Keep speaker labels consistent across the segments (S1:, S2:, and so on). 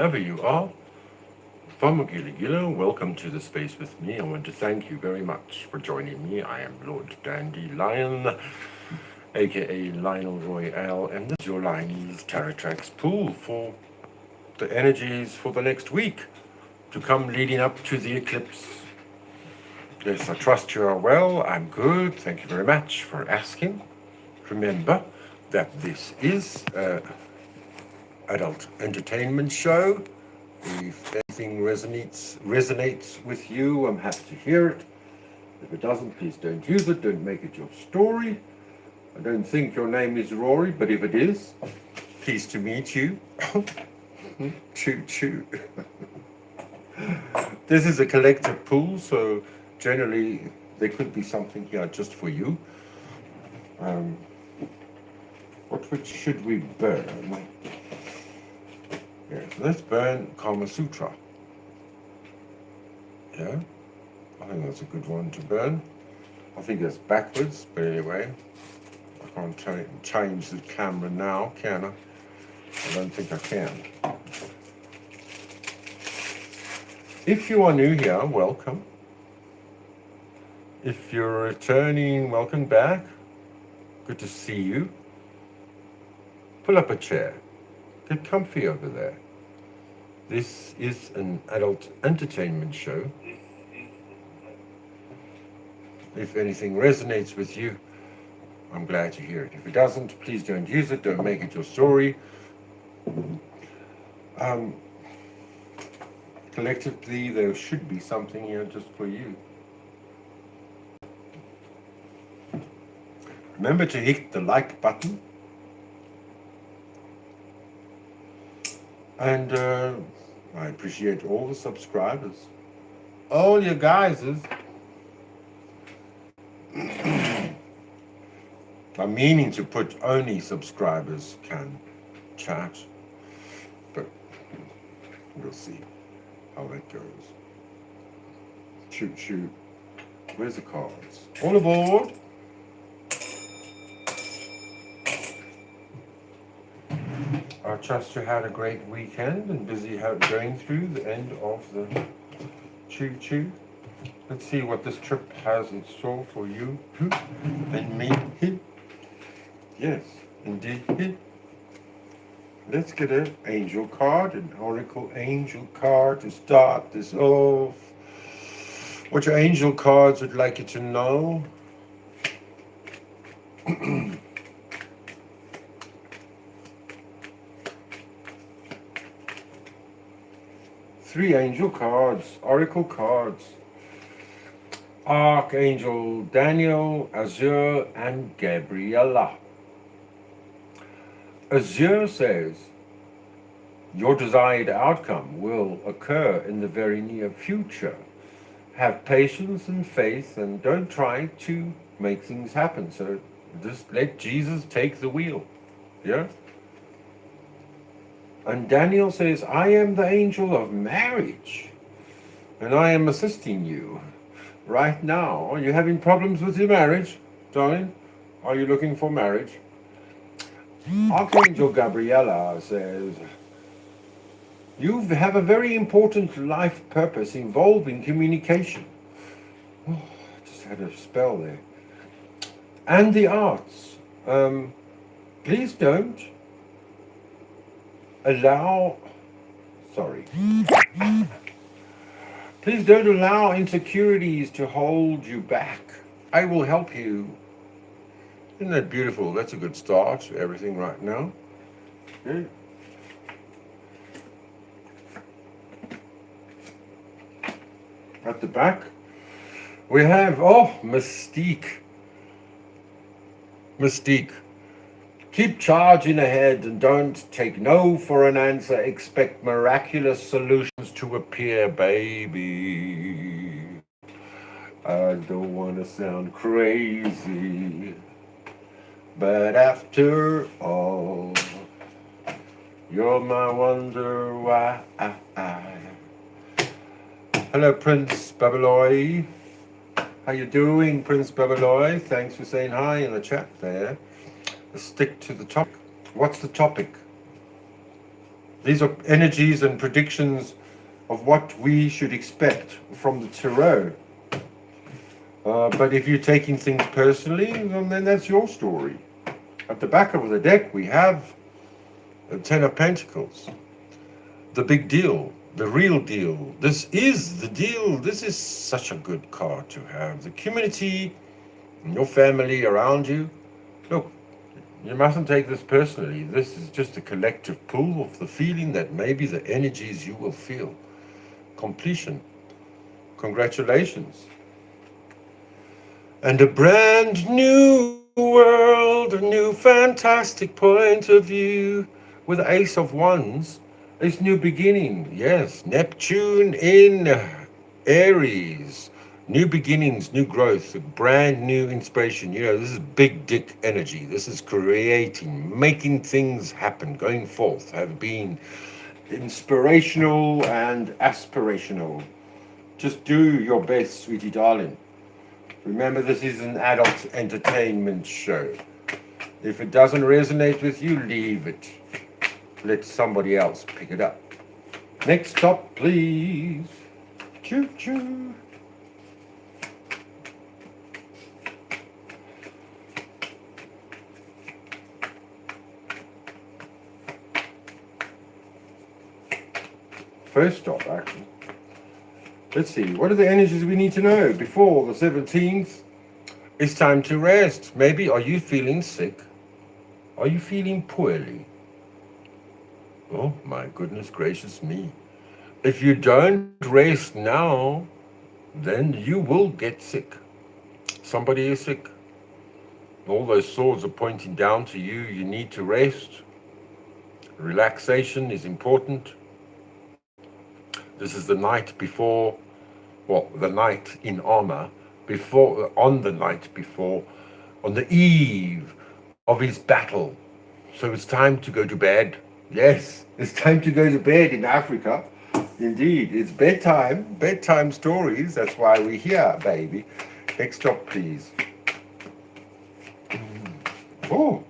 S1: Wherever you are, from Gila, welcome to the space with me. I want to thank you very much for joining me. I am Lord Dandelion, aka Lionel Royale, and this is your Lionese Tarot Tracks pool for the energies for the next week to come leading up to the eclipse. Yes, I trust you are well. I'm good. Thank you very much for asking. Remember that this is an adult entertainment show. If anything resonates with you, I'm happy to hear it. If it doesn't, please don't use it. Don't make it your story. I don't think your name is Rory, but if it is, pleased to meet you. Choo choo. This is a collective pool, so generally there could be something here just for you. Which should we burn? Yes, let's burn Kama Sutra. Yeah, I think that's a good one to burn. I think that's backwards, but anyway, I can't change the camera now, can I? I don't think I can. If you are new here, welcome. If you're returning, welcome back. Good to see you. Pull up a chair. Get comfy over there. This is an adult entertainment show. If anything resonates with you, I'm glad to hear it. If it doesn't, please don't use it. Don't make it your story. Collectively, there should be something here just for you. Remember to hit the like button. And I appreciate all the subscribers. All you guys is. I'm meaning to put only subscribers can chat, but we'll see how that goes. Shoot, shoot. Where's the cards? All aboard. I trust you had a great weekend and busy going through the end of the choo-choo. Let's see what this trip has in store for you and me. Yes, indeed. Let's get an angel card, an oracle angel card to start this off. What your angel cards would like you to know. Three angel cards, oracle cards. Archangel Daniel, Azure, and Gabriella. Azure says, your desired outcome will occur in the very near future. Have patience and faith and don't try to make things happen. So just let Jesus take the wheel. Yeah? And Daniel says, I am the angel of marriage, and I am assisting you right now. Are you having problems with your marriage, darling? Are you looking for marriage? Archangel Gabriella says, you have a very important life purpose involving communication. Oh, I just had a spell there. And the arts. Please don't allow, please don't allow insecurities to hold you back. I will help you. Isn't that beautiful? That's a good start to everything right now. Okay. At the back, we have, Mystique. Mystique. Keep charging ahead and don't take no for an answer. Expect miraculous solutions to appear, baby. I don't want to sound crazy, but after all, you're my wonder why. Hello, Prince Babyloy. How you doing, Prince Babyloy? Thanks for saying hi in the chat there. Let's stick to the topic. What's the topic? These are energies and predictions of what we should expect from the tarot. But if you're taking things personally, then that's your story. At the back of the deck, we have the Ten of Pentacles. The big deal, the real deal. This is the deal. This is such a good card to have. The community and your family around you. Look, you mustn't take this personally. This is just a collective pull of the feeling that maybe the energies you will feel. Completion. Congratulations. And a brand new world, a new fantastic point of view. With the Ace of Wands, it's new beginning. Yes, Neptune in Aries. New beginnings, new growth, a brand new inspiration. You know, this is big dick energy. This is creating, making things happen, going forth, have been inspirational and aspirational. Just do your best, sweetie darling. Remember, this is an adult entertainment show. If it doesn't resonate with you, leave it. Let somebody else pick it up. Next stop, please. Choo-choo. First stop, actually. Let's see, what are the energies we need to know before the 17th? It's time to rest. Maybe, are you feeling sick? Are you feeling poorly? Oh, my goodness gracious me. If you don't rest now, then you will get sick. Somebody is sick. All those swords are pointing down to you. You need to rest. Relaxation is important. This is the night before, well, the night in armor, before, on the night before, on the eve of his battle. So it's time to go to bed. Yes, it's time to go to bed in Africa. Indeed, it's bedtime stories. That's why we're here, baby. Next stop, please. Oh,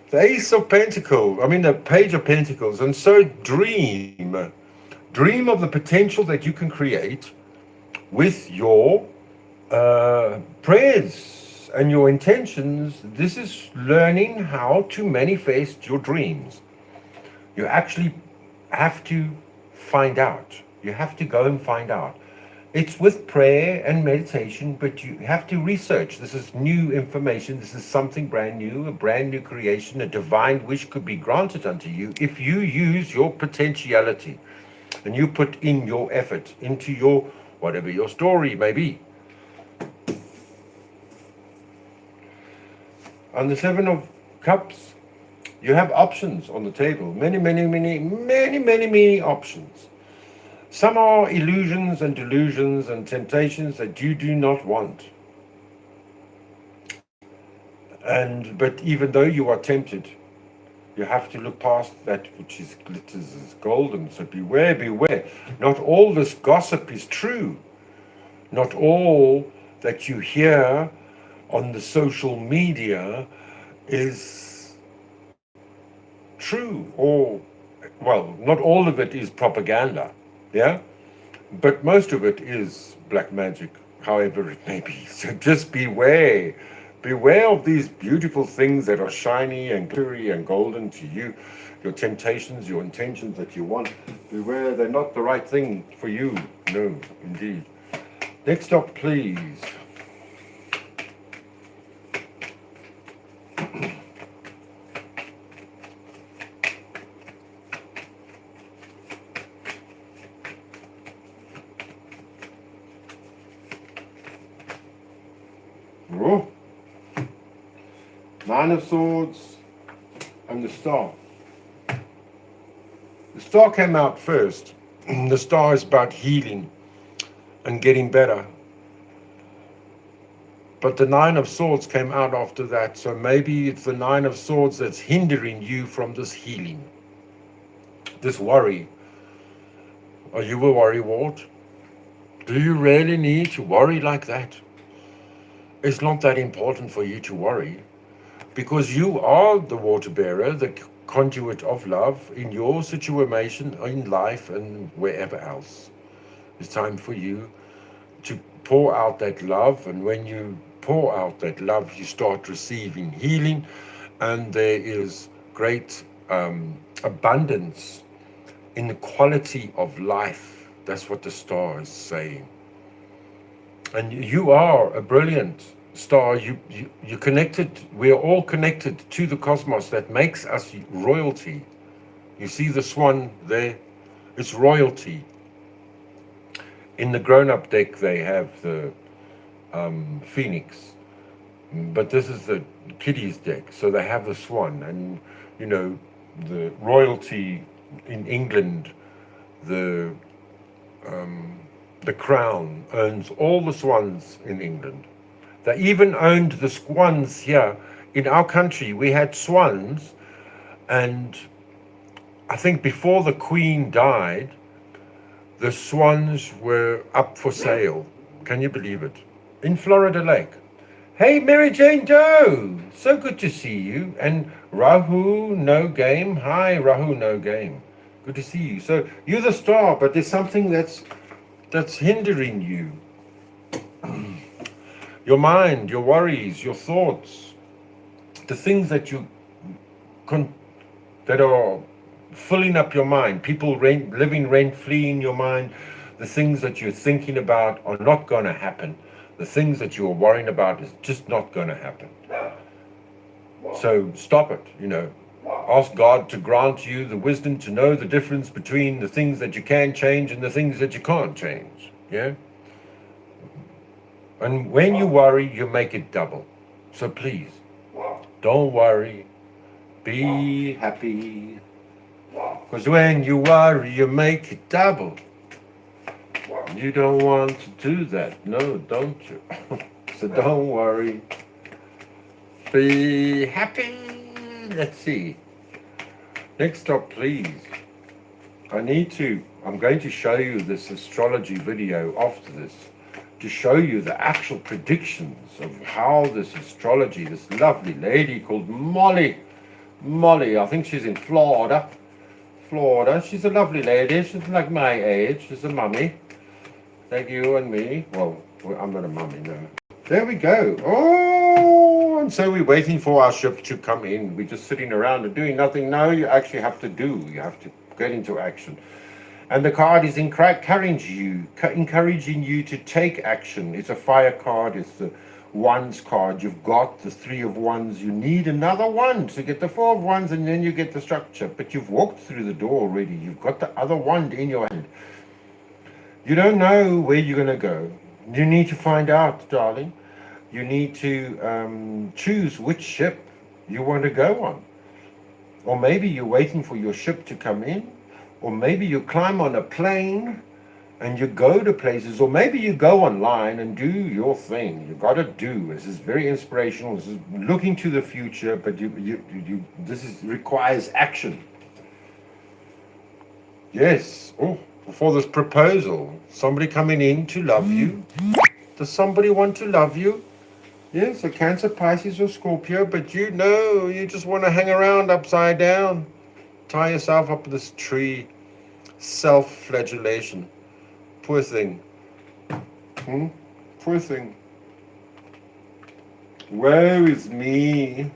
S1: the Ace of Pentacles, the Page of Pentacles. And so dream. Dream of the potential that you can create with your prayers and your intentions. This is learning how to manifest your dreams. You actually have to find out. You have to go and find out. It's with prayer and meditation, but you have to research. This is new information. This is something brand new, a brand new creation. A divine wish could be granted unto you if you use your potentiality and you put in your effort into your, whatever your story may be. On the Seven of Cups, you have options on the table. Many options. Some are illusions and delusions and temptations that you do not want. But even though you are tempted, you have to look past that which is glitters as golden. So beware, beware. Not all this gossip is true. Not all that you hear on the social media is true. Or, well, not all of it is propaganda. Yeah? But most of it is black magic, however it may be. So just beware. Beware of these beautiful things that are shiny and glittery and golden to you. Your temptations, your intentions that you want. Beware, they're not the right thing for you. No, indeed. Next stop, please. Oh. Nine of Swords and the Star. The Star came out first. The Star is about healing and getting better. But the Nine of Swords came out after that. So maybe it's the Nine of Swords that's hindering you from this healing. This worry. Are you a worrywart? Do you really need to worry like that? It's not that important for you to worry, because you are the water bearer, the conduit of love in your situation, in life, and wherever else. It's time for you to pour out that love, and when you pour out that love, you start receiving healing, and there is great abundance in the quality of life. That's what the star is saying. And you are a brilliant star. You're connected. We are all connected to the cosmos that makes us royalty. You see the swan there? It's royalty. In the grown-up deck, they have the phoenix, but this is the kiddies deck. So they have the swan, and you know, the royalty in England, the the crown owns all the swans in England. They even owned the swans here in our country. We had swans, and I think before the Queen died, the swans were up for sale. Can you believe it? In Florida Lake. Hey, Mary Jane Doe! So good to see you. And Rahu No Game. Hi, Rahu No Game. Good to see you. So you're the star, but there's something that's hindering you. Your mind, your worries, your thoughts, the things that that are filling up your mind, people living rent-free in your mind, the things that you're thinking about are not going to happen. The things that you're worrying about is just not going to happen. So stop it, Ask God to grant you the wisdom to know the difference between the things that you can change and the things that you can't change. Yeah? And when you worry, you make it double. So please, don't worry. Be happy. Because when you worry, you make it double. You don't want to do that. No, don't you? So don't worry. Be happy. Let's see. Next up, please. I'm going to show you this astrology video after this to show you the actual predictions of how this astrology, this lovely lady called Molly, I think she's in Florida. She's a lovely lady. She's like my age. She's a mummy. Like you and me. Well, I'm not a mummy, no. There we go. Oh, and so we're waiting for our ship to come in. We're just sitting around and doing nothing. No, you actually have to do. You have to get into action. And the card is encouraging you to take action. It's a fire card. It's the Wands card. You've got the 3 of Wands. You need another wand to get the 4 of Wands, and then you get the structure. But you've walked through the door already. You've got the other wand in your hand. You don't know where you're going to go. You need to find out, darling. You need to choose which ship you want to go on. Or maybe you're waiting for your ship to come in. Or maybe you climb on a plane and you go to places, or maybe you go online and do your thing. You got to do. This is very inspirational. This is looking to the future, but requires action. Yes. Oh, before this proposal, somebody coming in to love you. Does somebody want to love you? Yes, a Cancer, Pisces, or Scorpio, but you just want to hang around upside down. Tie yourself up with this tree. Self-flagellation. Poor thing. Poor thing. Woe is me.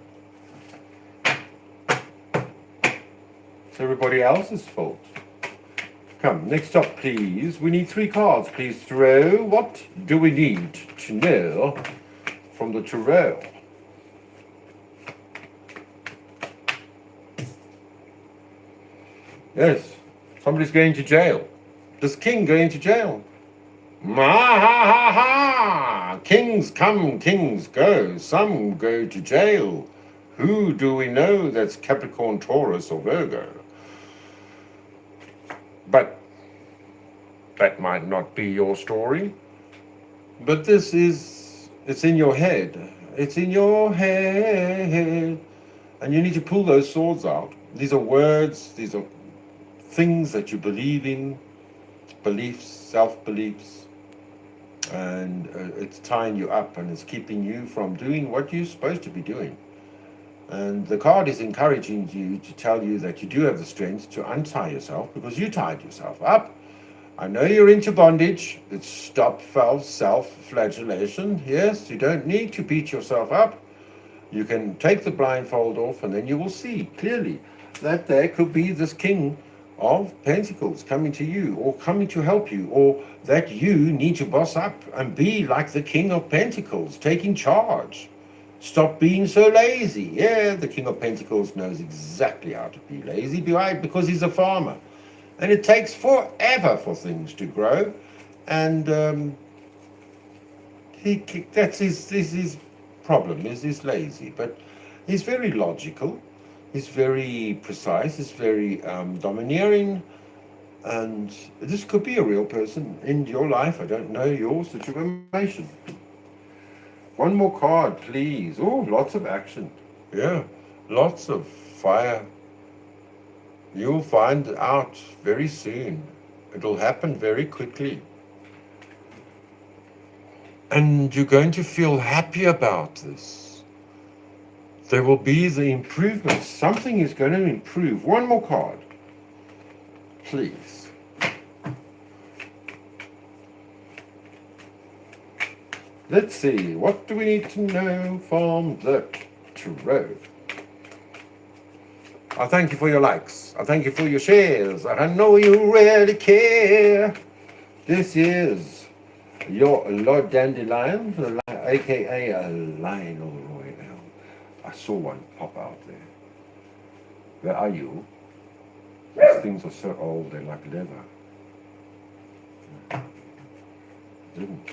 S1: It's everybody else's fault. Come, next up, please. We need 3 cards, please, Tarot. What do we need to know from the Tarot? Yes, somebody's going to jail. This king going to jail. Ha ha ha ha! Kings come, kings go. Some go to jail. Who do we know that's Capricorn, Taurus, or Virgo? But that might not be your story. But it's in your head. It's in your head. And you need to pull those swords out. These are words, these are things that you believe in, beliefs, self-beliefs, and it's tying you up and it's keeping you from doing what you're supposed to be doing. And the card is encouraging you to tell you that you do have the strength to untie yourself because you tied yourself up. I know you're into bondage. It's stop self-flagellation. Yes, you don't need to beat yourself up. You can take the blindfold off and then you will see clearly that there could be this King of Pentacles coming to you or coming to help you, or that you need to boss up and be like the King of Pentacles, taking charge. Stop being so lazy. Yeah, the King of Pentacles knows exactly how to be lazy because he's a farmer. And it takes forever for things to grow. And that's his problem, is he's lazy. But he's very logical. He's very precise. He's very domineering. And this could be a real person in your life. I don't know your situation. One more card, please. Oh, lots of action. Yeah, lots of fire. You'll find out very soon. It'll happen very quickly. And you're going to feel happy about this. There will be the improvement. Something is going to improve. One more card, please. Let's see, what do we need to know from the tarot? I thank you for your likes. I thank you for your shares. I know you really care. This is your Lord Dandelion, aka Lionel Royale. I saw one pop out there. Where are you? These things are so old, they're like leather. Didn't.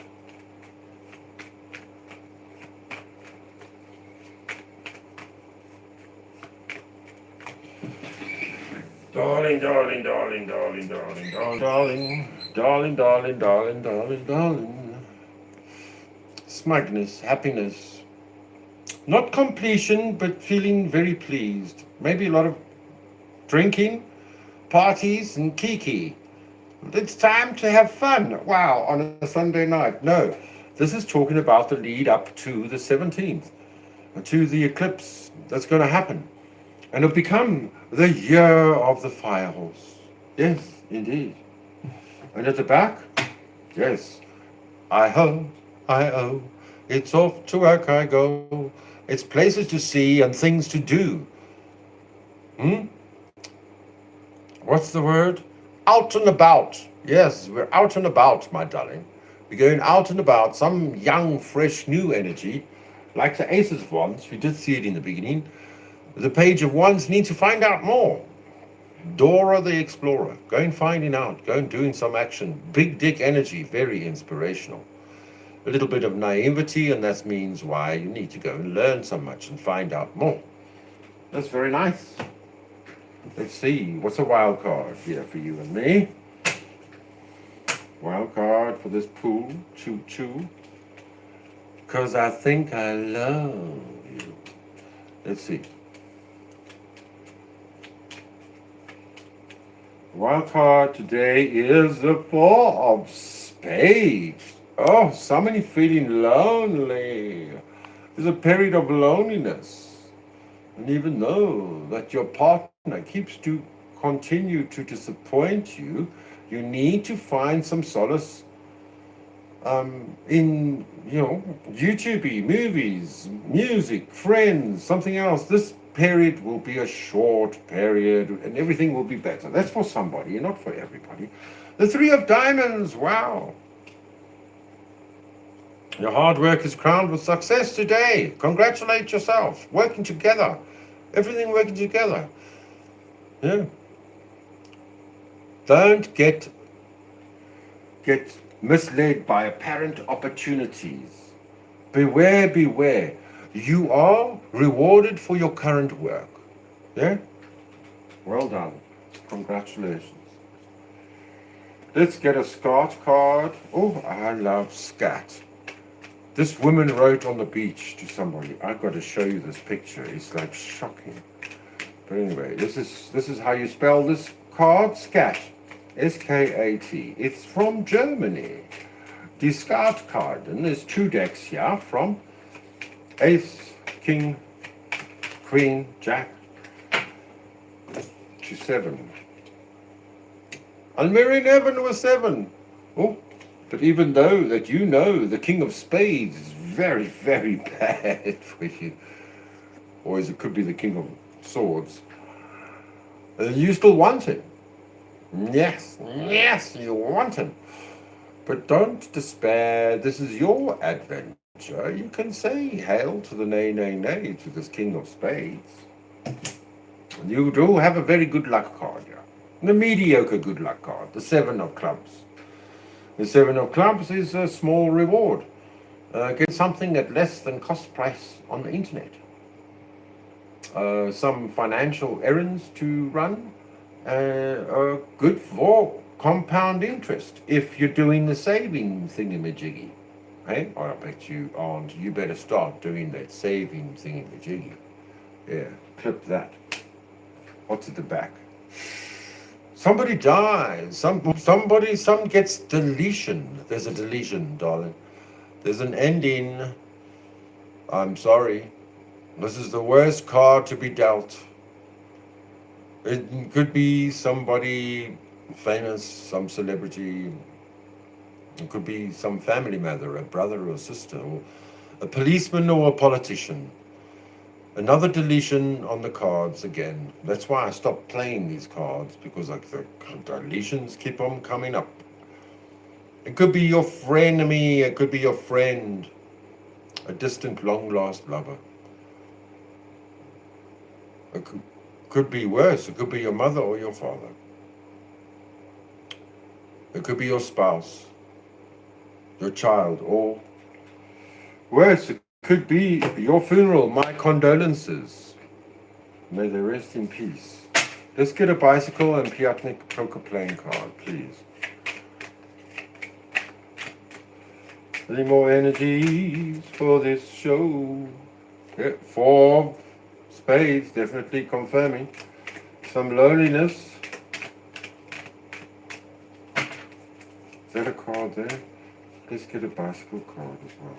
S1: Darling, darling, darling, darling, darling, darling, darling, darling, darling, darling, darling. Smugness, happiness. Not completion, but feeling very pleased. Maybe a lot of drinking, parties, and kiki. It's time to have fun. Wow, on a Sunday night. No, this is talking about the lead up to the 17th, to the eclipse that's going to happen. And it'll become the year of the fire horse. Yes, indeed. And at the back, yes, I-ho, it's off to work I go. It's places to see and things to do. What's the word? Out and about. Yes, we're out and about, my darling. We're going out and about, some young, fresh, new energy, like the Aces of Wands. We did see it in the beginning. The Page of Wands needs to find out more. Dora the Explorer, going finding out, going doing some action. Big dick energy, very inspirational. A little bit of naivety, and that means why you need to go and learn so much and find out more. That's very nice. Let's see, what's a wild card here for you and me? Wild card for this pool, choo-choo. Because I think I love you. Let's see. Wild card today is the Four of Spades. Oh, somebody feeling lonely. There's a period of loneliness. And even though that your partner keeps to continue to disappoint you, you need to find some solace in, YouTube, movies, music, friends, something else. This period will be a short period and everything will be better. That's for somebody, not for everybody. The Three of Diamonds, wow. Your hard work is crowned with success today. Congratulate yourself. Working together. Everything working together. Yeah. Don't get misled by apparent opportunities. Beware, beware. You are rewarded for your current work. Yeah? Well done. Congratulations. Let's get a scat card. Oh, I love scat. This woman wrote on the beach to somebody. I've got to show you this picture. It's like shocking. But anyway, this is how you spell this card. Scat. S-K-A-T. It's from Germany. Die Skatkarten. There's two decks here from Ace, King, Queen, Jack to 7. And Mary Nevin was 7. Oh, but even though that you know the King of Spades is very, very bad for you, or as it could be the King of Swords, you still want him. Yes, yes, you want him. But don't despair. This is your adventure. You can say hail to the nay, nay, nay to this King of Spades. You do have a very good luck card, yeah. The mediocre good luck card, the 7 of clubs. The 7 of clubs is a small reward. Get something at less than cost price on the internet. Some financial errands to run. Good for compound interest if you're doing the saving thingamajiggy. Hey, I bet you aren't. You better start doing that saving thingamajiggy. Yeah, clip that. What's at the back? Somebody dies. Some gets deletion. There's a deletion, darling. There's an ending. I'm sorry. This is the worst card to be dealt. It could be somebody famous, some celebrity. It could be some family member, a brother or a sister, or a policeman or a politician. Another deletion on the cards again. That's why I stopped playing these cards, because like the deletions keep on coming up. It could be your frenemy, it could be your friend, a distant, long-lost lover. It could be worse. It could be your mother or your father. It could be your spouse, your child, or worse, it could be your funeral. My condolences. May they rest in peace. Let's get a bicycle and Piatnik poker playing card, please. Any more energies for this show? Yeah, 4 of spades, definitely confirming. Some loneliness. Is that a card there? Let's get a bicycle card as well.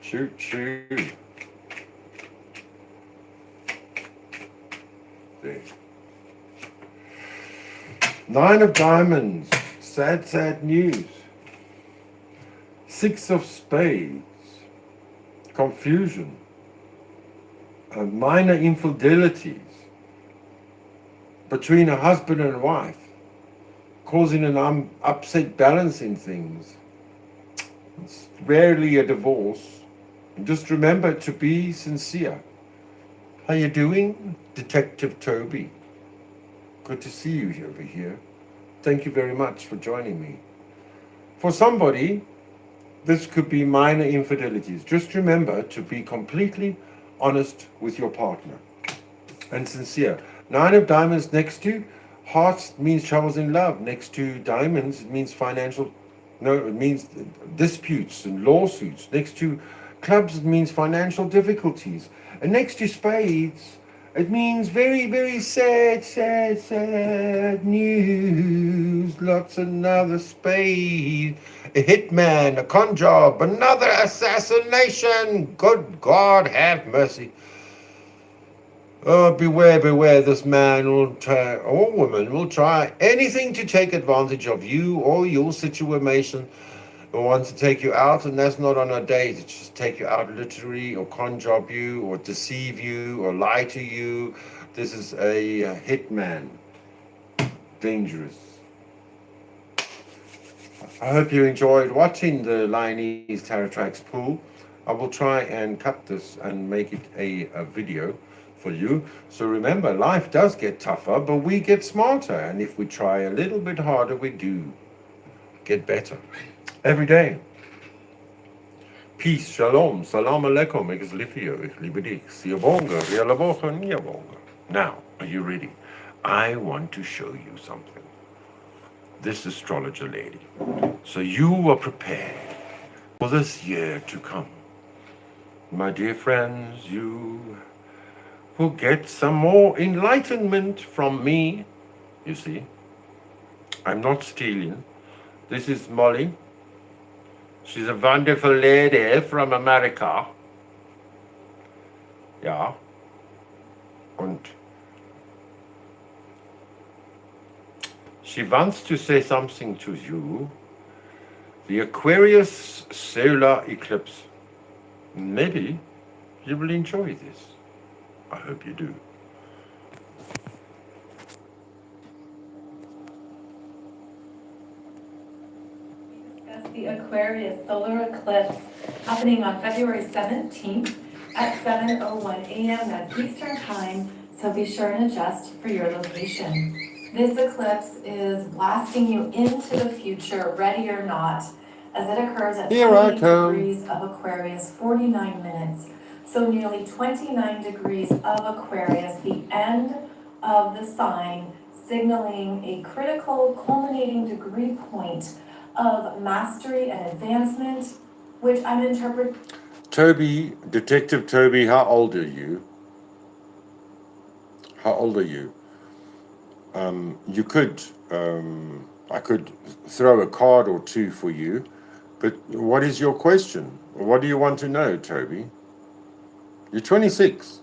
S1: Shoot, shoot. There. 9 of diamonds. Sad, sad news. 6 of spades. Confusion. Minor infidelities between a husband and wife, causing an upset balance in things. It's rarely a divorce. Just remember to be sincere. How you doing, Detective Toby? Good to see you over here. Thank you very much for joining me. For somebody, this could be minor infidelities. Just remember to be completely honest with your partner and sincere. 9 of diamonds next to hearts means troubles in love. Next to diamonds, it means it means disputes and lawsuits. Next to clubs, it means financial difficulties. And next to spades, it means very, very sad, sad, sad news. Lots of another spade, a hitman, a con job, another assassination. Good God, have mercy. Oh, beware, beware, this man or woman will try anything to take advantage of you or your situation, or wants to take you out, and that's not on a date. It's just take you out literally, or con job you, or deceive you, or lie to you. This is a hitman. Dangerous. I hope you enjoyed watching the Lionese Tarot Tracks pool. I will try and cut this and make it a video for you. So remember, life does get tougher, but we get smarter. And if we try a little bit harder, we do get better. Every day. Peace, shalom, salam alaikum, ik liefje, ik liebe dich, siyabonga, rialabocha, niyabonga. Now, are you ready? I want to show you something. This astrologer lady. So you are prepared for this year to come. My dear friends, you will get some more enlightenment from me. You see, I'm not stealing. This is Molly. She's a wonderful lady from America. Ja. Und she wants to say something to you. The Aquarius solar eclipse. Maybe you will enjoy this. I hope you do.
S2: The Aquarius solar eclipse happening on February 17th at 7:01 a.m. That's Eastern Time, so be sure and adjust for your location. This eclipse is blasting you into the future, ready or not, as it occurs at 28 degrees of Aquarius, 49 minutes. So nearly 29 degrees of Aquarius, the end of the sign, signaling a critical culminating degree point of mastery and advancement, which I'm interpreting.
S1: Toby, Detective Toby, how old are you? How old are you? You could, I could throw a card or two for you, but what is your question? What do you want to know, Toby? You're 26.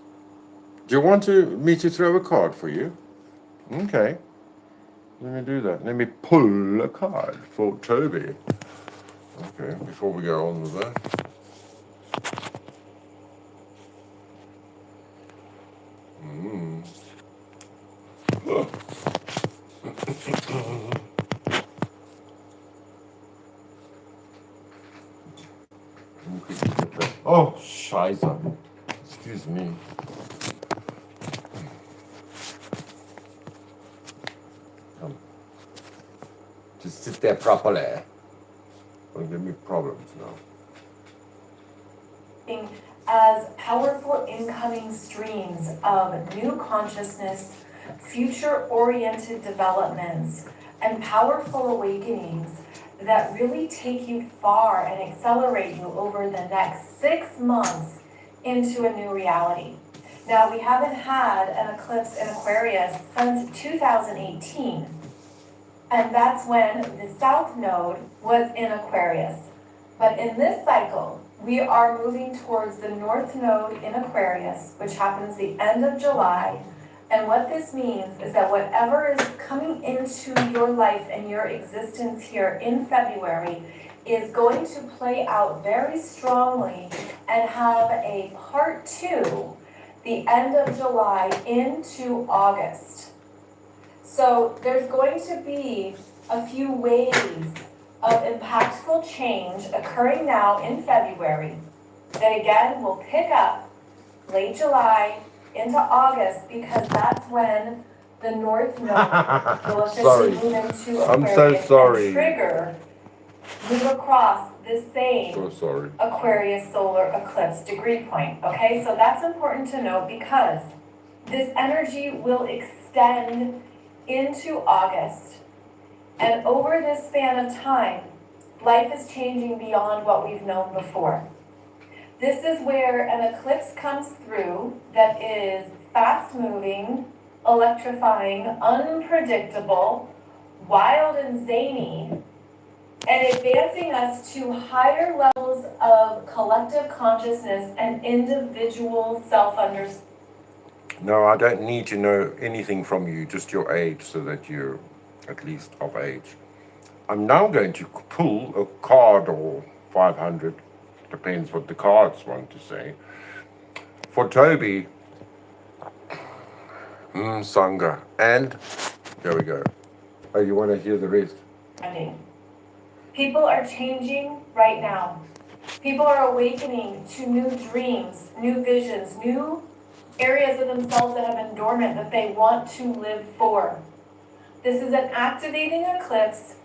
S1: Do you want me to throw a card for you? Okay. Let me do that. Let me pull a card for Toby. Okay, before we go on with that. Oh, Scheiße. Excuse me. Come. Just sit there properly. Don't give me problems now.
S2: As powerful incoming streams of new consciousness, future-oriented developments, and powerful awakenings that really take you far and accelerate you over the next 6 months into a new reality. Now, we haven't had an eclipse in Aquarius since 2018, and that's when the South Node was in Aquarius. But in this cycle, we are moving towards the North Node in Aquarius, which happens the end of July. And what this means is that whatever is coming into your life and your existence here in February is going to play out very strongly and have a part 2, the end of July into August. So there's going to be a few waves of impactful change occurring now in February that again will pick up late July into August, because that's when the North Node will officially move into Aquarius and trigger, move across this same Aquarius solar eclipse degree point. Okay, so that's important to note because this energy will extend into August. And over this span of time, life is changing beyond what we've known before. This is where an eclipse comes through that is fast-moving, electrifying, unpredictable, wild and zany, and advancing us to higher levels of collective consciousness and individual self-understanding.
S1: No, I don't need to know anything from you, just your age, so that you're at least of age. I'm now going to pull a card or 500, depends what the cards want to say. For Toby, Sangha, and there we go. Oh, you want to hear the rest?
S2: People are changing right now. People are awakening to new dreams, new visions, new areas of themselves that have been dormant that they want to live for. This is an activating eclipse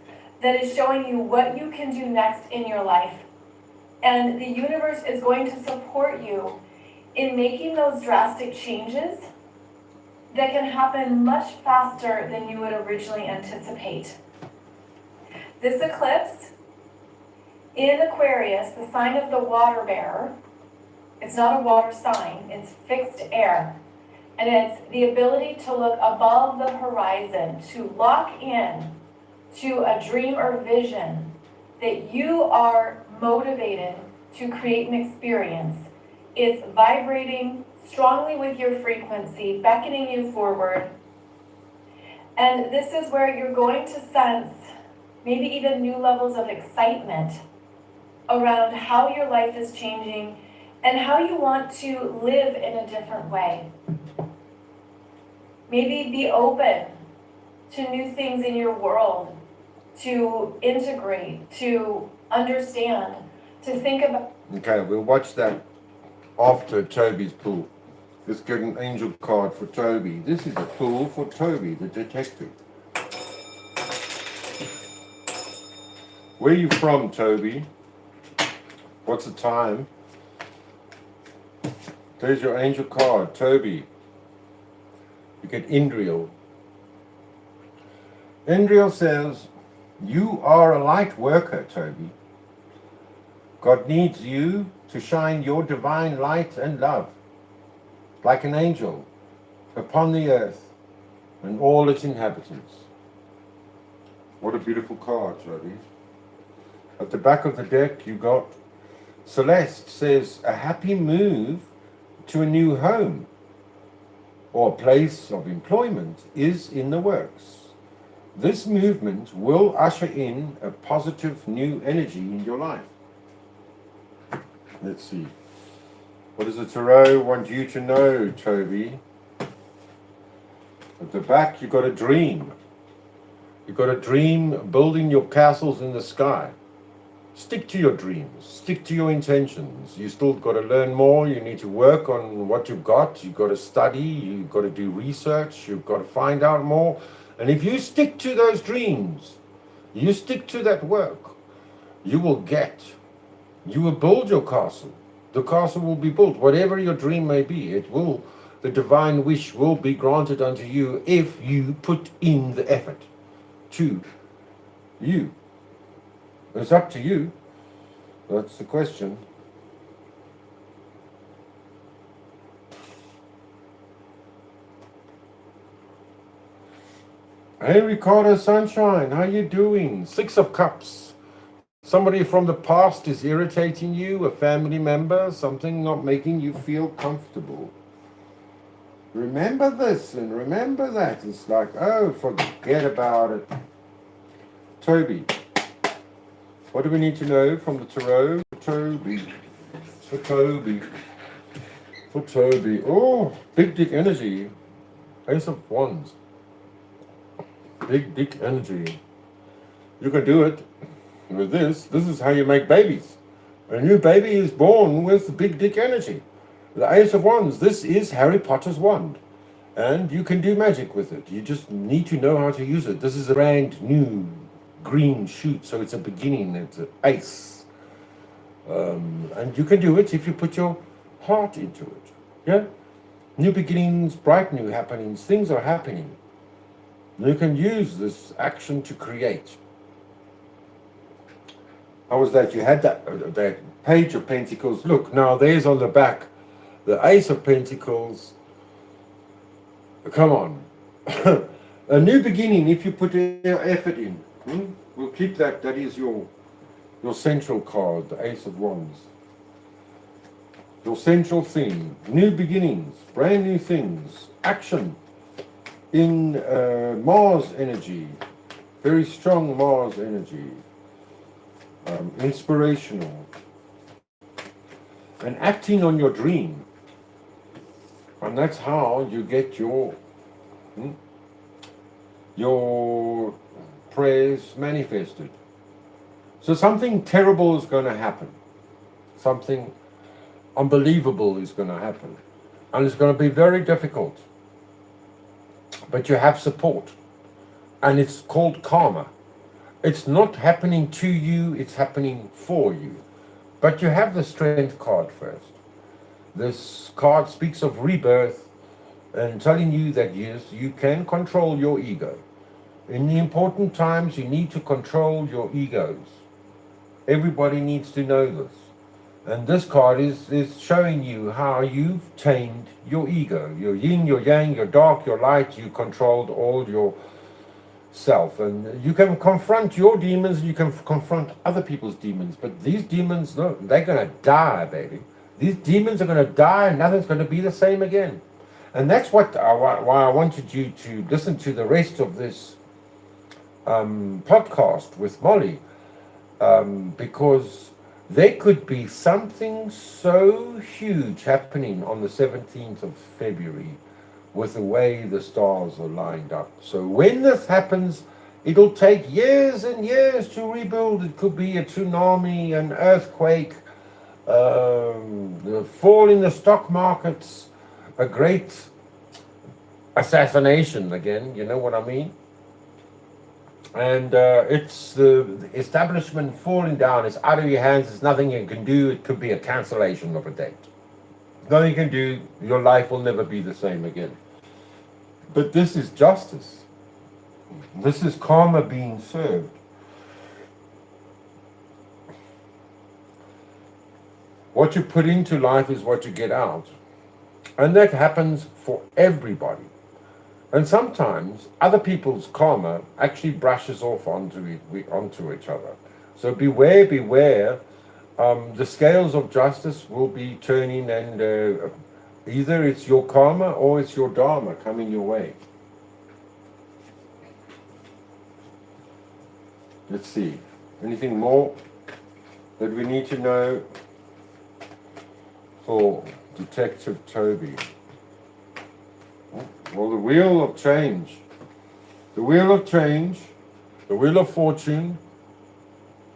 S2: that is showing you what you can do next in your life. And the universe is going to support you in making those drastic changes that can happen much faster than you would originally anticipate. This eclipse in Aquarius, the sign of the water bearer, it's not a water sign, it's fixed air. And it's the ability to look above the horizon, to lock in to a dream or vision that you are motivated to create an experience. It's vibrating strongly with your frequency, beckoning you forward. And this is where you're going to sense maybe even new levels of excitement around how your life is changing and how you want to live in a different way. Maybe be open to new things in your world, to integrate, to understand, to think about.
S1: Okay, we'll watch that after Toby's pull. Let's get an angel card for Toby. This is a pull for Toby, the detective. Where are you from, Toby? What's the time? There's your angel card, Toby. You get Indriel. Indriel says, you are a light worker, Toby. God needs you to shine your divine light and love, like an angel, upon the earth and all its inhabitants. What a beautiful card, Toby. At the back of the deck, you got Celeste says, a happy move to a new home or place of employment is in the works. This movement will usher in a positive new energy in your life. Let's see. What does the tarot want you to know, Toby? At the back, you've got a dream. You've got a dream building your castles in the sky. Stick to your dreams. Stick to your intentions. You still got to learn more. You need to work on what you've got. You've got to study. You've got to do research. You've got to find out more. And if you stick to those dreams, you stick to that work, you will build your castle. The castle will be built. Whatever your dream may be, the divine wish will be granted unto you if you put in the effort to you. It's up to you. That's the question. Hey Ricardo Sunshine, how you doing? 6 of Cups. Somebody from the past is irritating you, a family member, something not making you feel comfortable. Remember this and remember that. It's like, oh, forget about it. Toby, what do we need to know from the tarot? Toby. For Toby. For Toby. Oh, big dick energy. Ace of Wands. Big dick energy. You can do it with this. This is how you make babies. A new baby is born with big dick energy. The Ace of Wands. This is Harry Potter's wand. And you can do magic with it. You just need to know how to use it. This is a brand new green shoot. So it's a beginning. It's an ace. And you can do it if you put your heart into it. Yeah? New beginnings, bright new happenings. Things are happening. You can use this action to create. How was that? You had that Page of Pentacles. Look, now there's on the back the Ace of Pentacles. Come on. A new beginning if you put your effort in. We'll keep that. That is your central card, the Ace of Wands. Your central theme. New beginnings, brand new things, action. In Mars energy, very strong Mars energy, inspirational, and acting on your dream. And that's how you get your prayers manifested. So something terrible is going to happen. Something unbelievable is going to happen. And it's going to be very difficult. But you have support. And it's called karma. It's not happening to you, it's happening for you. But you have the Strength card first. This card speaks of rebirth and telling you that yes, you can control your ego. In the important times, you need to control your egos. Everybody needs to know this. And this card is showing you how you've tamed your ego. Your yin, your yang, your dark, your light. You controlled all your self, and you can confront your demons, you can confront other people's demons, but these demons, no, they're going to die, baby. These demons are going to die, and nothing's going to be the same again. And that's why I wanted you to listen to the rest of this podcast with Molly, because there could be something so huge happening on the 17th of February with the way the stars are lined up. So when this happens, it'll take years and years to rebuild. It could be a tsunami, an earthquake, the fall in the stock markets, a great assassination again, you know what I mean? And it's the establishment falling down. It's out of your hands. There's nothing you can do. It could be a cancellation of a date. Nothing you can do. Your life will never be the same again. But this is justice. This is karma being served. What you put into life is what you get out. And that happens for everybody. And sometimes other people's karma actually brushes off onto each other. So beware. The scales of justice will be turning, and either it's your karma or it's your dharma coming your way. Let's see. Anything more that we need to know for Detective Toby? Well, the wheel of change. The wheel of change, the wheel of fortune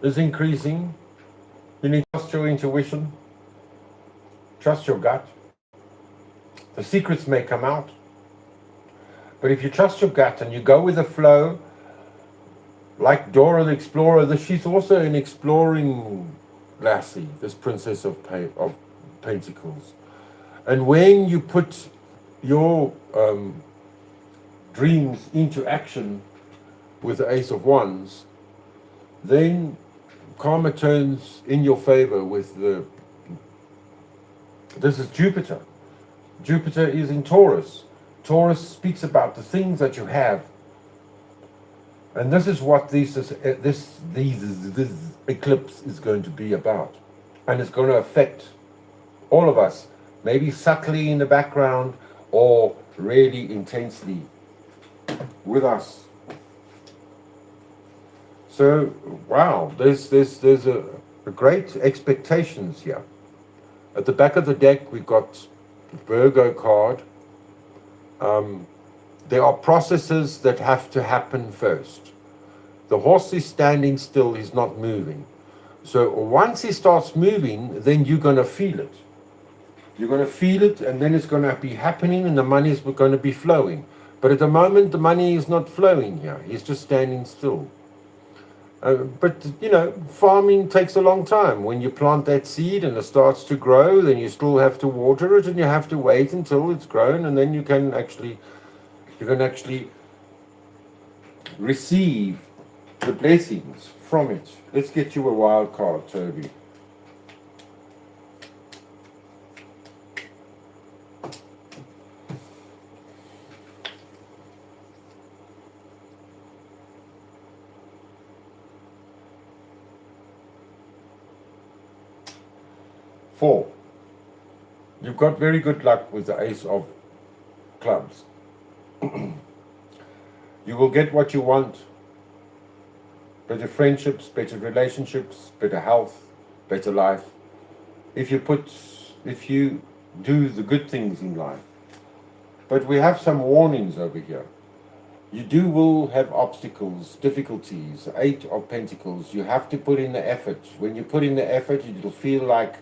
S1: is increasing. You need to trust your intuition. Trust your gut. The secrets may come out. But if you trust your gut and you go with the flow, like Dora the Explorer, she's also an exploring lassie, this princess of Pentacles. And when you put your dreams into action with the Ace of Wands, then karma turns in your favor with the... This is Jupiter. Jupiter is in Taurus. Taurus speaks about the things that you have. And this is what this eclipse is going to be about. And it's going to affect all of us, maybe subtly in the background or really intensely with us. So, wow, there's a great expectations here. At the back of the deck, we've got Virgo card. There are processes that have to happen first. The horse is standing still, he's not moving. So once he starts moving, then you're going to feel it. You're going to feel it, and then it's going to be happening, and the money is going to be flowing. But at the moment, the money is not flowing here. He's just standing still. But, you know, farming takes a long time. When you plant that seed and it starts to grow, then you still have to water it, and you have to wait until it's grown, and then you can actually receive the blessings from it. Let's get you a wild card, Toby. Four. You've got very good luck with the Ace of Clubs. You will get what you want. Better friendships, better relationships, better health, better life. If you do the good things in life. But we have some warnings over here. You will have obstacles, difficulties. 8 of Pentacles. You have to put in the effort. When you put in the effort, it'll feel like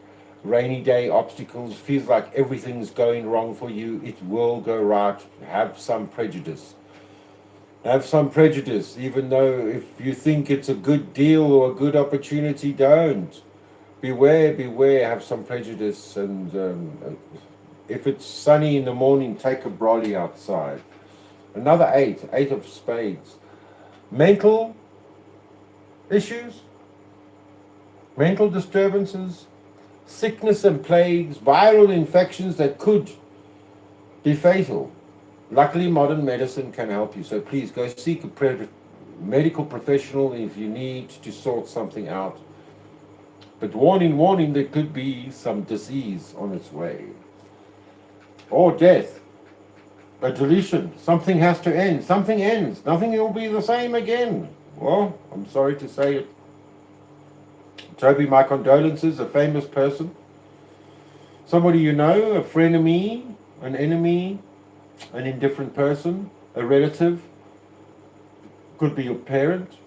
S1: rainy day obstacles, feels like everything's going wrong for you. It will go right. Have some prejudice. Have some prejudice, even though if you think it's a good deal or a good opportunity, don't. Beware, have some prejudice. And if it's sunny in the morning, take a brolly outside. Another 8 of Spades. Mental issues, mental disturbances, sickness and plagues, viral infections that could be fatal. Luckily, modern medicine can help you. So please go seek a medical professional if you need to sort something out. But warning, warning, there could be some disease on its way. Or death. A deletion. Something has to end. Something ends. Nothing will be the same again. Well, I'm sorry to say it. Toby, my condolences, a famous person. Somebody you know, a frenemy, an enemy, an indifferent person, a relative. Could be your parent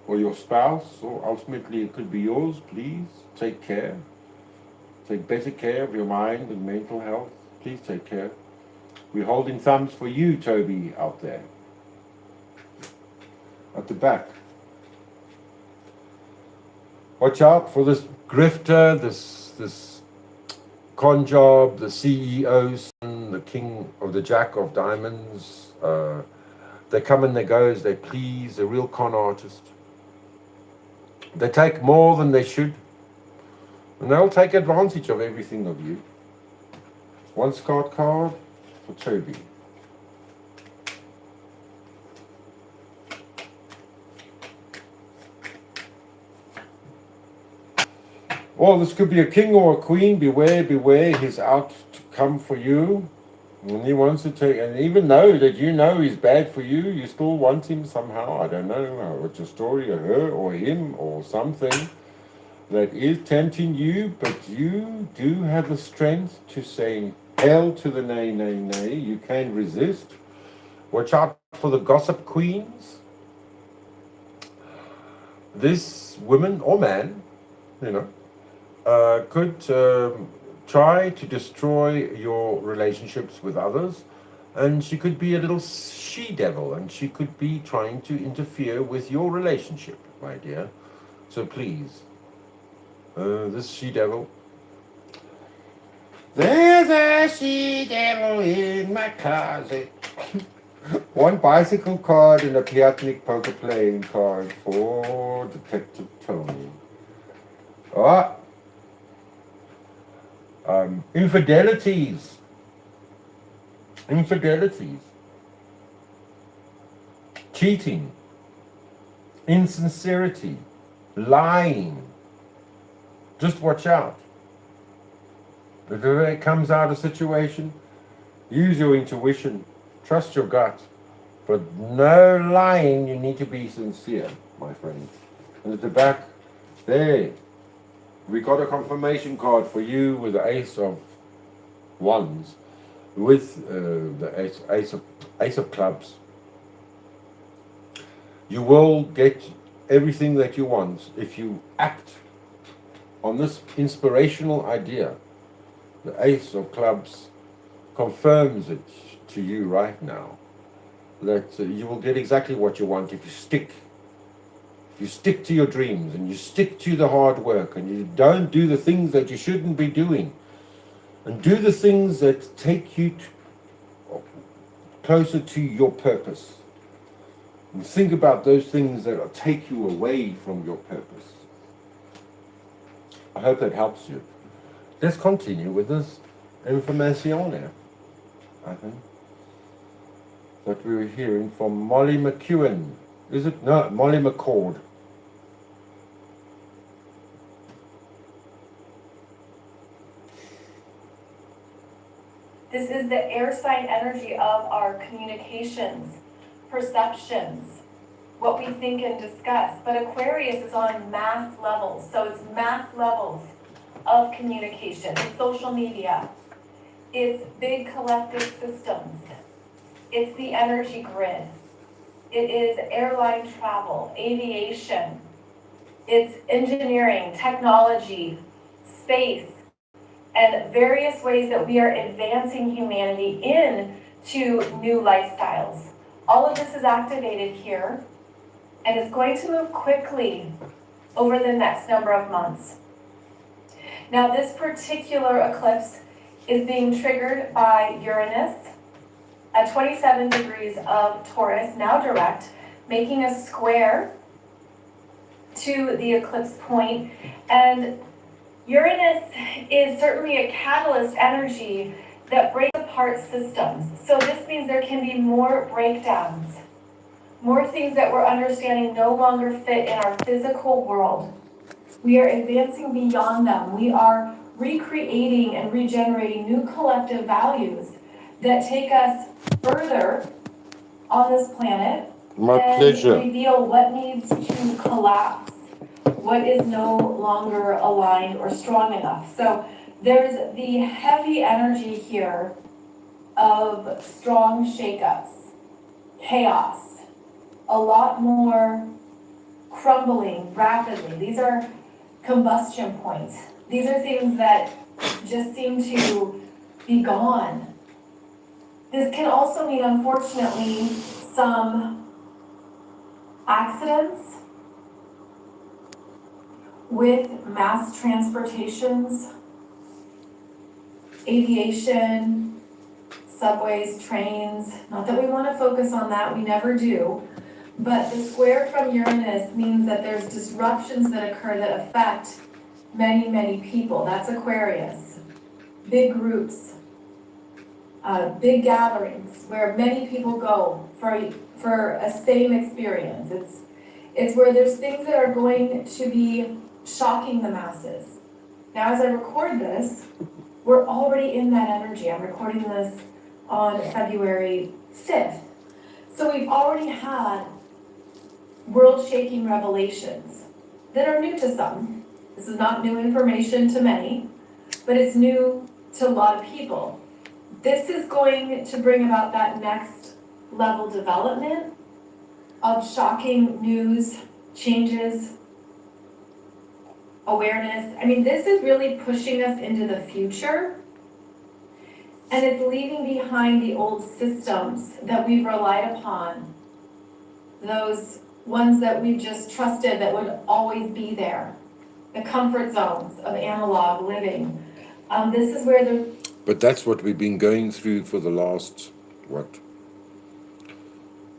S1: or your spouse, or ultimately it could be yours. Please take care. Take better care of your mind and mental health. Please take care. We're holding thumbs for you, Toby, out there. At the back. Watch out for this grifter, this con job, the CEO, the king or the jack of diamonds. They come and they go as they please, a real con artist. They take more than they should. And they'll take advantage of everything of you. One card for Toby. Well, this could be a king or a queen. Beware, beware. He's out to come for you. And he wants to take, and even though that you know he's bad for you, you still want him somehow. I don't know what's your story, or her, or him, or something that is tempting you, but you do have the strength to say hell to the nay, nay, nay. You can resist. Watch out for the gossip queens. This woman or man, could try to destroy your relationships with others, and she could be a little she-devil, and she could be trying to interfere with your relationship, my dear. So please, this she-devil. There's a she-devil in my closet. One bicycle card and a Piatnik poker playing card for Detective Tony. Infidelities. Cheating. Insincerity. Lying. Just watch out. If it comes out of a situation, use your intuition. Trust your gut. But no lying, you need to be sincere, my friend. And at the back, there, we got a confirmation card for you with the Ace of Wands, with the Ace of Clubs. You will get everything that you want if you act on this inspirational idea. The Ace of Clubs confirms it to you right now, that you will get exactly what you want if you stick. If you stick to your dreams and you stick to the hard work and you don't do the things that you shouldn't be doing, and do the things that take you closer to your purpose, and think about those things that take you away from your purpose. I hope that helps you. Let's continue with this information, I think, that we were hearing from Molly McEwen. Is it? No, Molly McCord.
S2: This is the air sign energy of our communications, perceptions, what we think and discuss. But Aquarius is on mass levels, so it's mass levels of communication. It's social media. It's big collective systems. It's the energy grid. It is airline travel, aviation. It's engineering, technology, space, and various ways that we are advancing humanity into new lifestyles. All of this is activated here, and it's going to move quickly over the next number of months. Now, this particular eclipse is being triggered by Uranus at 27 degrees of Taurus, now direct, making a square to the eclipse point. And Uranus is certainly a catalyst energy that breaks apart systems. So this means there can be more breakdowns, More things that we're understanding no longer fit in our physical world. We are advancing beyond them. We are recreating and regenerating new collective values that take us further on this planet.
S1: My
S2: and
S1: pleasure.
S2: Reveal what needs to collapse, what is no longer aligned or strong enough. So there's the heavy energy here of strong shakeups, chaos, a lot more crumbling rapidly. These are combustion points. These are things that just seem to be gone. This can also mean, unfortunately, some accidents with mass transportations, aviation, subways, trains. Not that we want to focus on that, we never do. But the square from Uranus means that there's disruptions that occur that affect many, many people. That's Aquarius. Big groups, big gatherings where many people go for a same experience. It's where there's things that are going to be shocking the masses. Now, as I record this, we're already in that energy. I'm recording this on February 5th. So we've already had world-shaking revelations that are new to some. This is not new information to many, but it's new to a lot of people. This is going to bring about that next level development of shocking news, changes, awareness. I mean, this is really pushing us into the future, and it's leaving behind the old systems that we've relied upon, those ones that we've just trusted that would always be there, the comfort zones of analog living. This is where the...
S1: But that's what we've been going through for the last,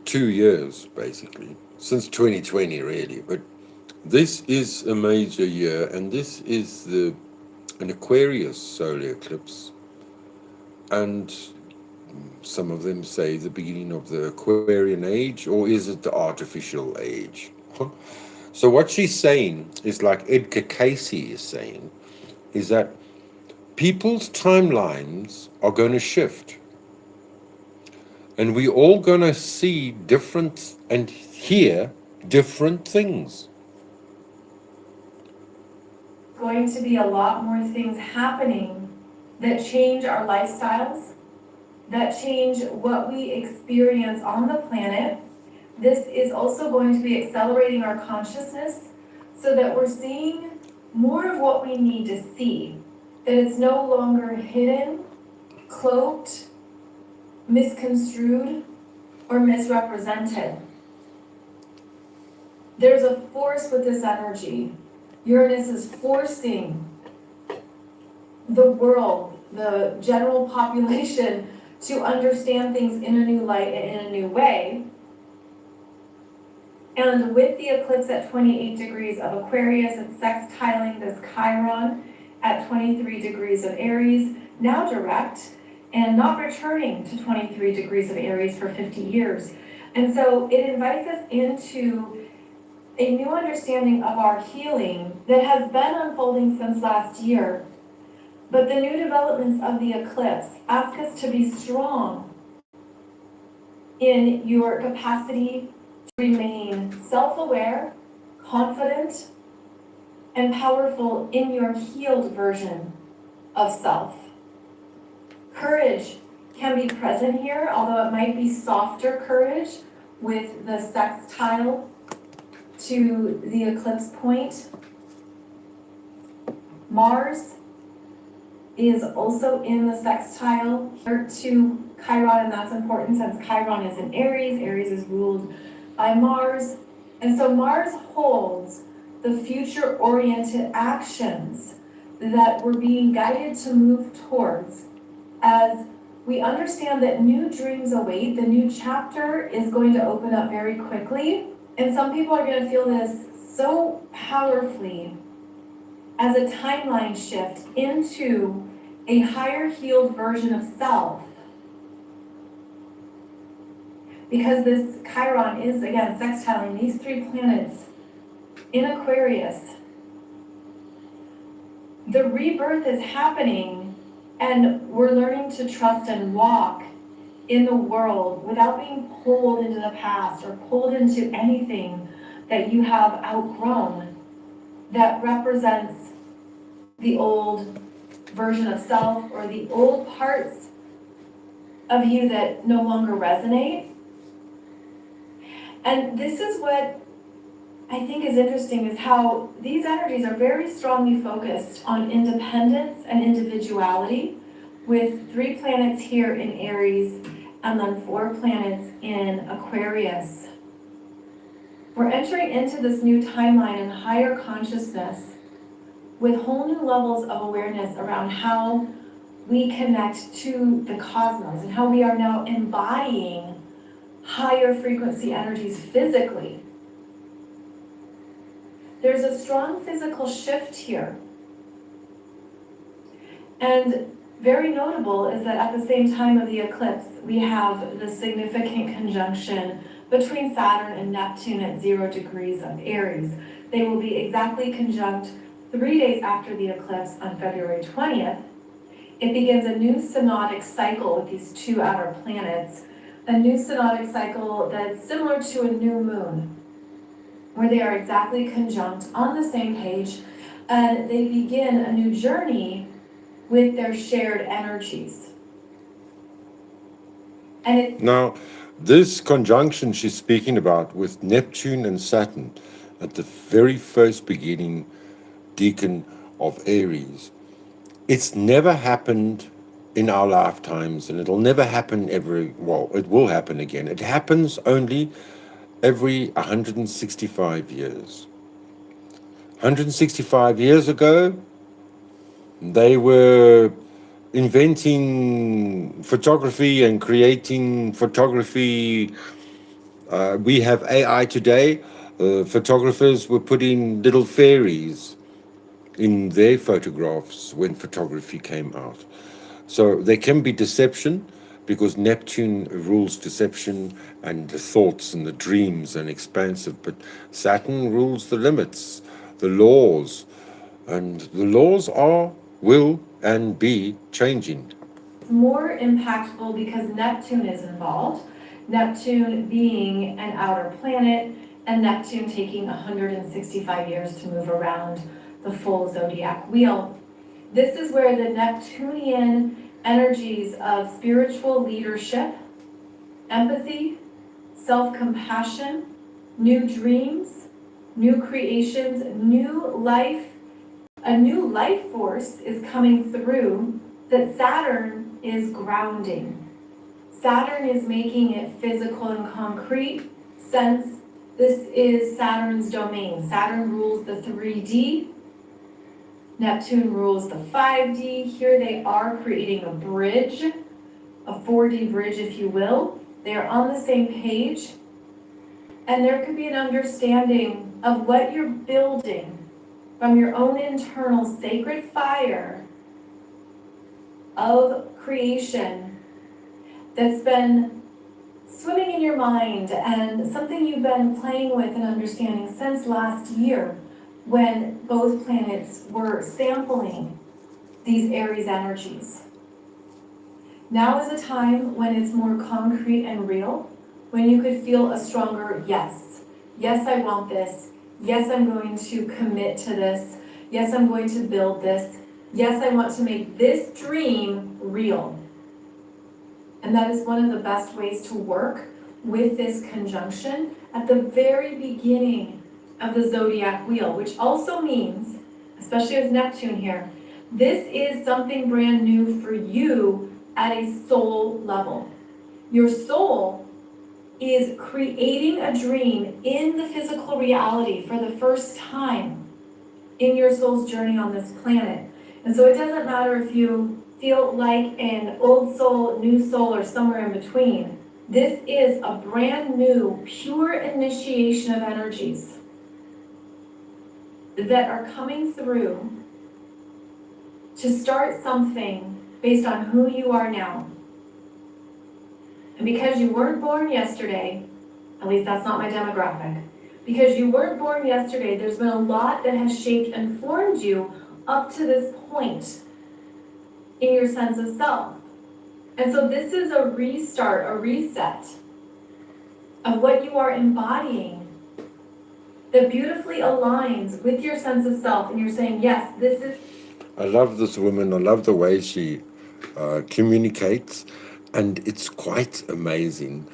S1: 2 years, basically, since 2020, really. But this is a major year, and this is an Aquarius solar eclipse, and some of them say the beginning of the Aquarian age, or is it the artificial age? So what she's saying is, like Edgar Casey is saying, is that people's timelines are going to shift. And we're all going to see different and hear different things.
S2: Going to be a lot more things happening that change our lifestyles, that change what we experience on the planet. This is also going to be accelerating our consciousness so that we're seeing more of what we need to see, that it's no longer hidden, cloaked, misconstrued, or misrepresented. There's a force with this energy. Uranus is forcing the world, the general population, to understand things in a new light and in a new way. And with the eclipse at 28 degrees of Aquarius, it's sextiling this Chiron at 23 degrees of Aries, now direct, and not returning to 23 degrees of Aries for 50 years. And so it invites us into a new understanding of our healing that has been unfolding since last year. But the new developments of the eclipse ask us to be strong in your capacity to remain self-aware, confident, and powerful in your healed version of self. Courage can be present here, although it might be softer courage with the sextile to the eclipse point. Mars is also in the sextile here to Chiron, and that's important since Chiron is in Aries. Aries is ruled by Mars. And so Mars holds the future-oriented actions that we're being guided to move towards as we understand that new dreams await. The new chapter is going to open up very quickly. And some people are going to feel this so powerfully as a timeline shift into a higher healed version of self. because this Chiron is, again, sextiling these 3 planets in Aquarius. The rebirth is happening, and we're learning to trust and walk in the world without being pulled into the past or pulled into anything that you have outgrown that represents the old version of self or the old parts of you that no longer resonate. And this is what I think is interesting, is how these energies are very strongly focused on independence and individuality, with 3 planets here in Aries and then 4 planets in Aquarius. We're entering into this new timeline in higher consciousness with whole new levels of awareness around how we connect to the cosmos and how we are now embodying higher frequency energies physically. There's a strong physical shift here. And very notable is that at the same time of the eclipse, we have the significant conjunction between Saturn and Neptune at 0 degrees of Aries. They will be exactly conjunct 3 days after the eclipse on February 20th. It begins a new synodic cycle with these 2 outer planets, a new synodic cycle that's similar to a new moon, where they are exactly conjunct on the same page, and they begin a new journey with their shared energies.
S1: Now, this conjunction she's speaking about with Neptune and Saturn at the very first beginning decan of Aries, it's never happened in our lifetimes, and it'll never happen well, it will happen again. It happens only every 165 years. 165 years ago, they were inventing photography and creating photography. We have AI today. Photographers were putting little fairies in their photographs when photography came out. So there can be deception, because Neptune rules deception and the thoughts and the dreams and expansive, but Saturn rules the limits, the laws, and the laws will and be changing.
S2: More impactful because Neptune is involved, Neptune being an outer planet, and Neptune taking 165 years to move around the full zodiac wheel. This is where the Neptunian energies of spiritual leadership, empathy, self-compassion, new dreams, new creations, a new life force is coming through that Saturn is grounding. Saturn is making it physical and concrete sense. This is Saturn's domain. Saturn rules the 3D. Neptune rules the 5D. Here they are creating a bridge, a 4D bridge, if you will. They are on the same page. And there could be an understanding of what you're building from your own internal sacred fire of creation that's been swimming in your mind, and something you've been playing with and understanding since last year, when both planets were sampling these Aries energies. Now is a time when it's more concrete and real, when you could feel a stronger yes. Yes, I want this. Yes, I'm going to commit to this. Yes, I'm going to build this. Yes, I want to make this dream real. And that is one of the best ways to work with this conjunction at the very beginning of the zodiac wheel, which also means, especially with Neptune here, this is something brand new for you at a soul level. Your soul is creating a dream in the physical reality for the first time in your soul's journey on this planet. And so it doesn't matter if you feel like an old soul, new soul, or somewhere in between. This is a brand new, pure initiation of energies that are coming through to start something based on who you are now. And because you weren't born yesterday, at least that's not my demographic, because you weren't born yesterday, there's been a lot that has shaped and formed you up to this point in your sense of self. And so this is a restart, a reset of what you are embodying that beautifully aligns with your sense of self. And you're saying, yes, this is.
S1: I love this woman. I love the way she communicates, and it's quite amazing.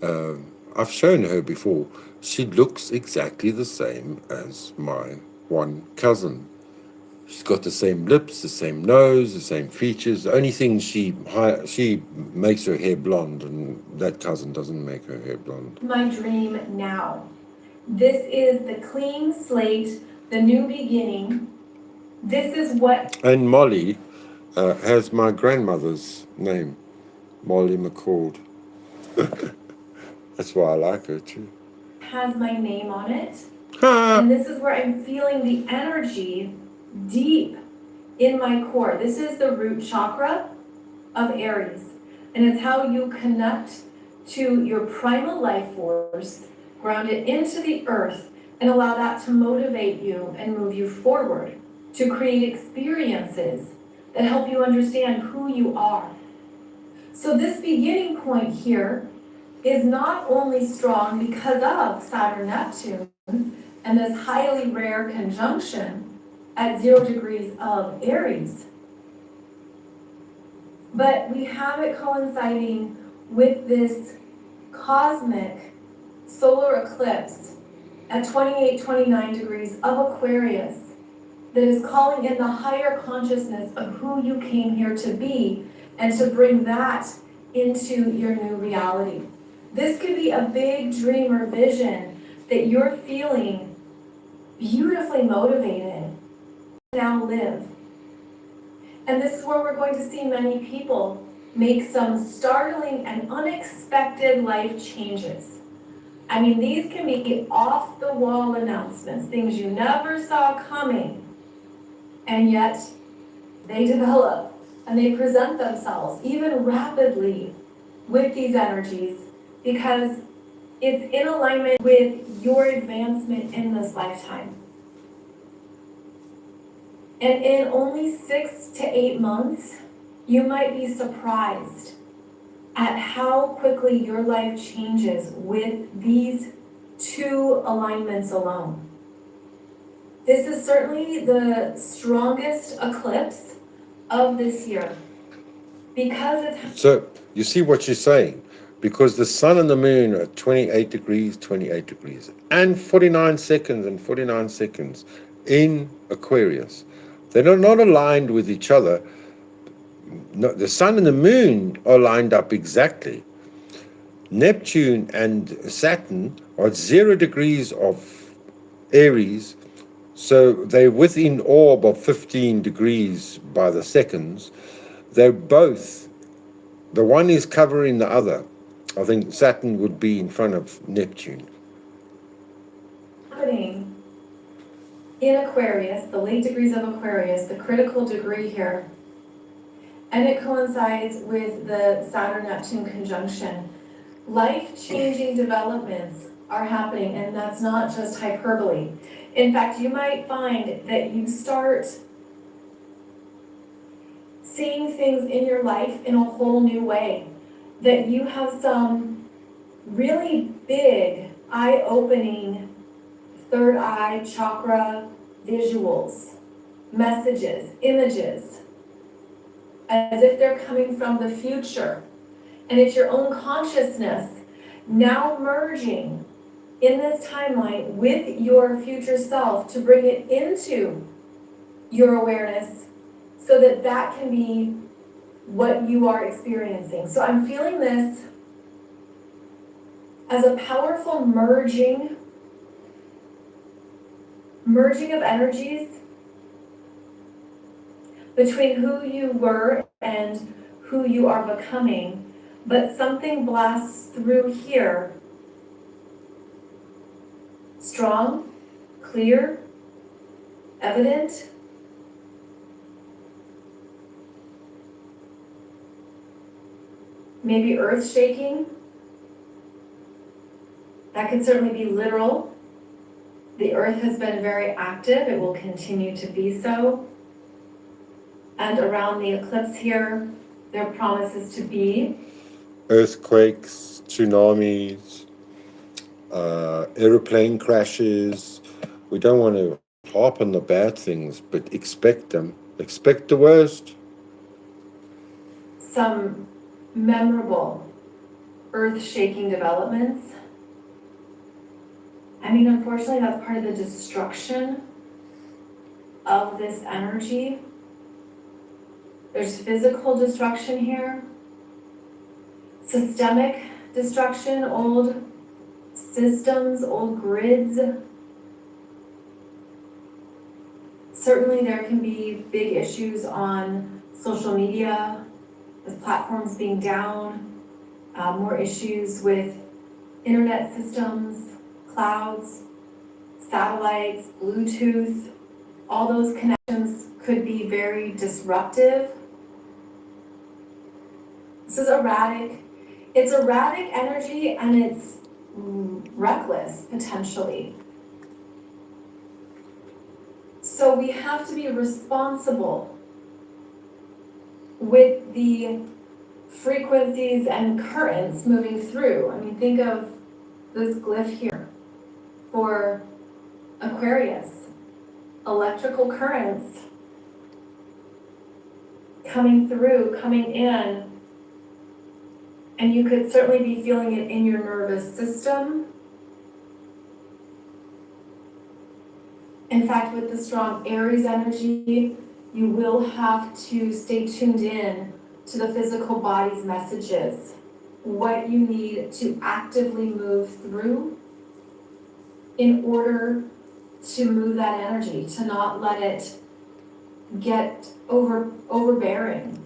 S1: I've shown her before. She looks exactly the same as my one cousin. She's got the same lips, the same nose, the same features. The only thing she makes her hair blonde, and that cousin doesn't make her hair blonde.
S2: My dream now. This is the clean slate, the new beginning. This is what.
S1: And Molly has my grandmother's name, Molly McCord. That's why I like her too.
S2: Has my name on it. And this is where I'm feeling the energy deep in my core. This is the root chakra of Aries. And it's how you connect to your primal life force, ground it into the earth, and allow that to motivate you and move you forward, to create experiences that help you understand who you are. So this beginning point here is not only strong because of Saturn-Neptune and this highly rare conjunction at 0 degrees of Aries, but we have it coinciding with this cosmic solar eclipse at 28-29 degrees of Aquarius that is calling in the higher consciousness of who you came here to be and to bring that into your new reality. This could be a big dream or vision that you're feeling beautifully motivated to now live. And this is where we're going to see many people make some startling and unexpected life changes. I mean, these can be off-the-wall announcements, things you never saw coming, and yet they develop and they present themselves even rapidly with these energies because it's in alignment with your advancement in this lifetime. And in only 6 to 8 months, you might be surprised at how quickly your life changes with these 2 alignments alone. This is certainly the strongest eclipse of this year because it's.
S1: So you see what she's saying? Because the sun and the moon are 28 degrees, and 49 seconds in Aquarius. They're not aligned with each other. No, the sun and the moon are lined up exactly. Neptune and Saturn are at 0 degrees of Aries, so they're within orb of 15 degrees by the seconds. They're both, the one is covering the other. I think Saturn would be in front of Neptune.
S2: Happening in Aquarius, the late degrees of Aquarius, the critical degree here, and it coincides with the Saturn-Neptune conjunction. Life-changing developments are happening, and that's not just hyperbole. In fact, you might find that you start seeing things in your life in a whole new way, that you have some really big, eye-opening, third eye chakra visuals, messages, images, as if they're coming from the future. And it's your own consciousness now merging in this timeline with your future self to bring it into your awareness so that that can be what you are experiencing. So I'm feeling this as a powerful merging of energies between who you were and who you are becoming, but something blasts through here. Strong, clear, evident. maybe earth shaking. That could certainly be literal. The earth has been very active, it will continue to be so. And around the eclipse here, there promises to be
S1: earthquakes, tsunamis, aeroplane crashes. We don't want to harp on the bad things, but expect them. Expect the worst.
S2: some memorable earth-shaking developments. I mean, unfortunately, that's part of the destruction of this energy. There's physical destruction here, systemic destruction, old systems, old grids. Certainly there can be big issues on social media, with platforms being down, more issues with internet systems, clouds, satellites, Bluetooth. All those connections could be very disruptive. This is erratic. It's erratic energy and it's reckless, potentially. So we have to be responsible with the frequencies and currents moving through. I mean, think of this glyph here for Aquarius. Electrical currents coming through, coming in, and you could certainly be feeling it in your nervous system. In fact, with the strong Aries energy, you will have to stay tuned in to the physical body's messages, what you need to actively move through in order to move that energy, to not let it get overbearing.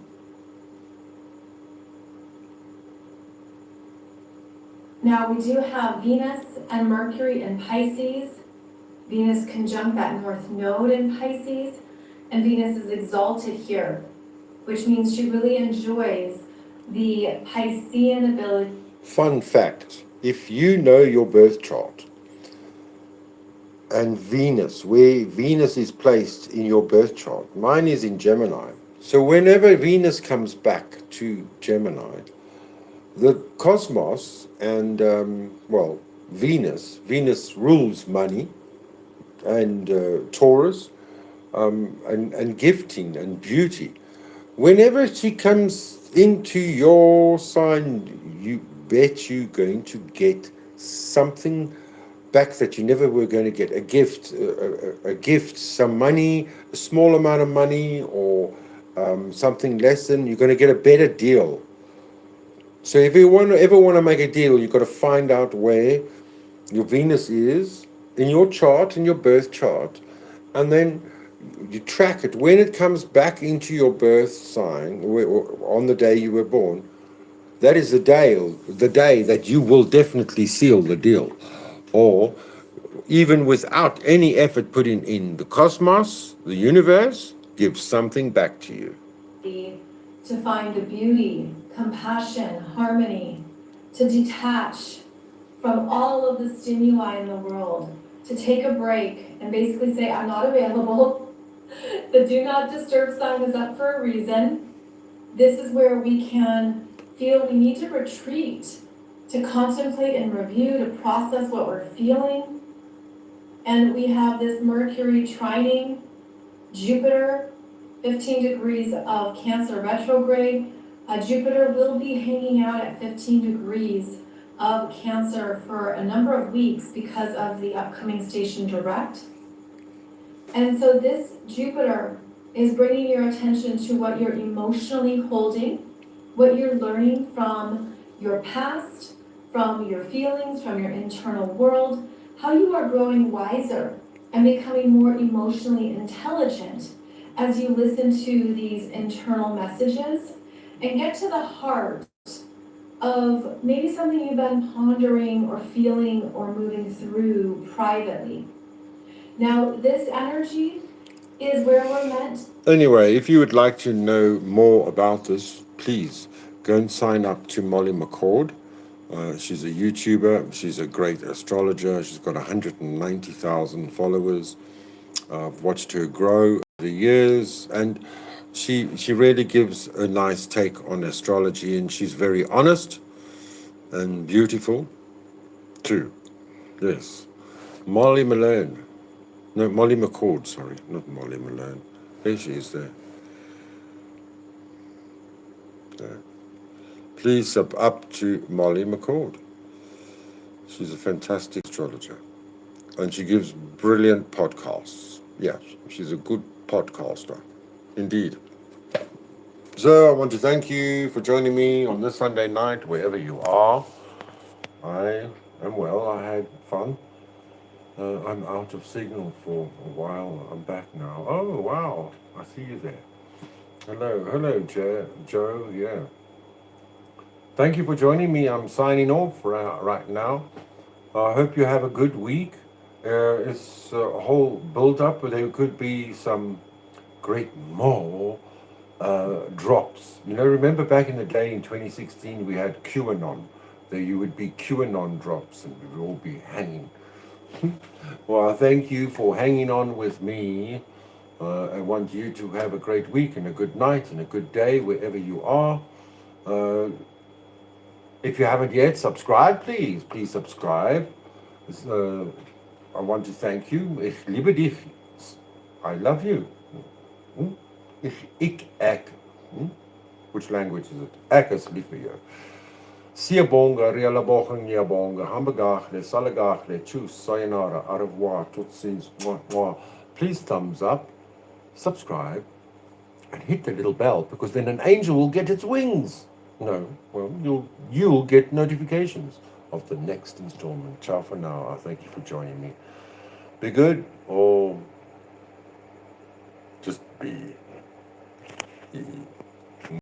S2: Now we do have Venus and Mercury in Pisces. Venus conjunct that North Node in Pisces, and Venus is exalted here, which means she really enjoys the Piscean ability.
S1: Fun fact, if you know your birth chart and Venus, where Venus is placed in your birth chart, mine is in Gemini. So whenever Venus comes back to Gemini, the cosmos and, Venus rules money and Taurus, and gifting and beauty. Whenever she comes into your sign, you bet you're going to get something back that you never were going to get. A gift, some money, a small amount of money, or something less than. You're going to get a better deal. So if you ever want to make a deal, you've got to find out where your Venus is in your chart, in your birth chart, and then you track it. When it comes back into your birth sign, or on the day you were born, that is the day that you will definitely seal the deal. Or even without any effort put in, the cosmos, the universe, gives something back to you.
S2: To find the beauty, compassion, harmony, to detach from all of the stimuli in the world, to take a break and basically say, I'm not available. The do not disturb sign is up for a reason. This is where we can feel we need to retreat, to contemplate and review, to process what we're feeling. And we have this Mercury trining Jupiter, 15 degrees of Cancer retrograde. Jupiter will be hanging out at 15 degrees of Cancer for a number of weeks because of the upcoming station direct. And so this Jupiter is bringing your attention to what you're emotionally holding, what you're learning from your past, from your feelings, from your internal world, how you are growing wiser and becoming more emotionally intelligent as you listen to these internal messages and get to the heart of maybe something you've been pondering or feeling or moving through privately. Now, this energy is where we're meant.
S1: Anyway, if you would like to know more about this, please go and sign up to Molly McCord. She's a YouTuber. She's a great astrologer. She's got 190,000 followers. I've watched her grow over the years, and she really gives a nice take on astrology, and she's very honest and beautiful too. Yes. Molly Malone. No, Molly McCord, sorry, not Molly Malone. There she is there. There. Please sub up to Molly McCord. She's a fantastic astrologer. And she gives brilliant podcasts. Yes, she's a good podcaster. Indeed. So I want to thank you for joining me on this Sunday night, wherever you are. I am well. I had fun. I'm out of signal for a while. I'm back now. Oh, wow. I see you there. Hello, Joe. Yeah. Thank you for joining me. I'm signing off right now. I hope you have a good week. It's a whole build-up. There could be some great more drops. Remember back in the day in 2016, we had QAnon. There you would be QAnon drops and we would all be hanging. Well, I thank you for hanging on with me. I want you to have a great week and a good night and a good day wherever you are. If you haven't yet, subscribe, please. Please subscribe. I want to thank you. Ich liebe dich. I love you. Ek. Which language is it? Ek is lief vir jou. Siyabonga, rialabonga, nyabonga, hambagachle, salagachle, tschüss, sayonara, au revoir, tot ziens, mwah, mwah. Please thumbs up, subscribe, and hit the little bell, because then an angel will get its wings. No, well, you'll get notifications of the next installment. Ciao for now. I thank you for joining me. Be good, or just be.